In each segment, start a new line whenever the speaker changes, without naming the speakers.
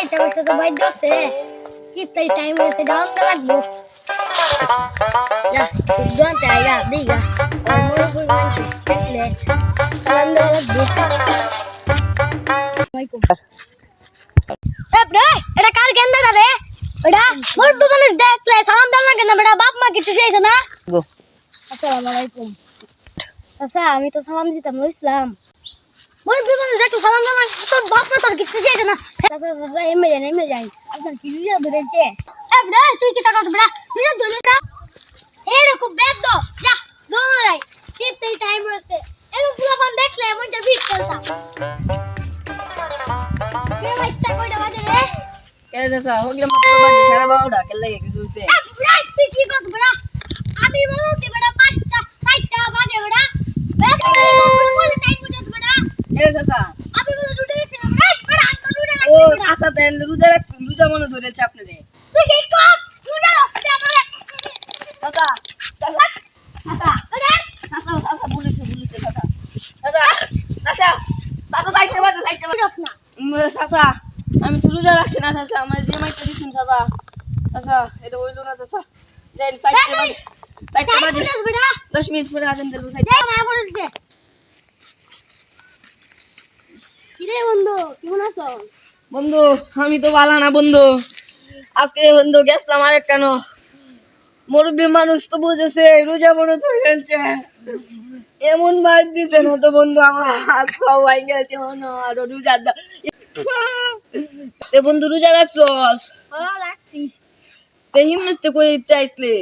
এটা তো বাইর যাচ্ছে কি তাই টাইম হয়েছে ডাউন লাগবো যা দুজন টাইগা দিগা মনে করে মানছে দেখলে সালাম দেওয়া লাগবো এটা কার গেন্দা রে বেটা বড় মানুষ দেখলে সালাম দেওয়া লাগে না বেটা বাপ মা কিছু চাইছে না গো আসসালামু আলাইকুম আচ্ছা আমি তো সালাম দিতাম ইসলাম বড় মানুষ দেখলে সালাম দেওয়া লাগে তোর বাপ মা তোর কিছু চাইছে না তারপর এমএ যাই আপনার কি যা ধরেছে এ বেটা তুই কি টাকা বেটা তুই ধরে না এরকম ব্যাগ দাও যা দোনো যাই কি তাই টাইম হচ্ছে এরকম ফুলাপান দেখলে মনটা বিট করতা কে ভাইটা কইটা বাজে রে
কে দাদা হগলে মাত্র বাজে সারা বাউডা কে লাগে কিছু হইছে
রাইট তুই কি করছ বড়া আমি বলতে বড়া 5টা 6টা বাজে বড়া বলে টাইম বুঝছ বড়া
এ দাদা
আমি বলে রুটে রেখে না রাইট বড়া আমি রুটে
ও আসা দেন রুজা মনে ধরেছে আপনারে
তুই কি কর রুটে রাখতে আমারে
দাদা দাদা দাদা
বড়া
দাদা বলেছে দাদা দাদা দাদা দাদা যাইতে বাজে
বুঝছ না
দাদা আমি তো রোজা রাখছি না দাদা আমার যে মাইকে দিছেন দাদা দাদা এটা হইলো না দাদা যাই সাইডে বাজে
বড়া
10 মিনিট পরে আছেন দেব সাইডে
যা মা বলে দে কিরে বন্ধু কেমন আছো
বন্ধু আমি তো ভালো না বন্ধু আজকে বন্ধু গেছলাম আরেক কেন মুরব্বী মানুষ তো বুঝেছে রোজা মনে তো ফেলছে এমন মার দিতে না তো বন্ধু আমার হাত পা ভাঙে গেছে আর রোজা তে বন্ধু রোজা রাখছস
ভালো লাগছি
তে হিমতে কই চাইছলে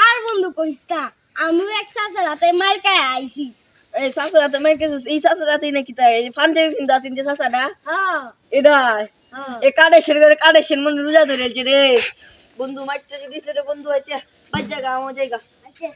আর বন্ধু কইতা আমি এক সাথে রাতে মার খাই আইছি
এই সাসরাতে মাইকে এই সাসরাতে নাকি তাই ফান্ডে কিন্তু আছেন যে সাসাটা
হ্যাঁ
এটা
হ্যাঁ
এ কাড়েশের মনে রোজা ধরেছে রে বন্ধু মাইতে দিছে রে বন্ধু আছে বাজ জায়গা আমার জায়গা
আচ্ছা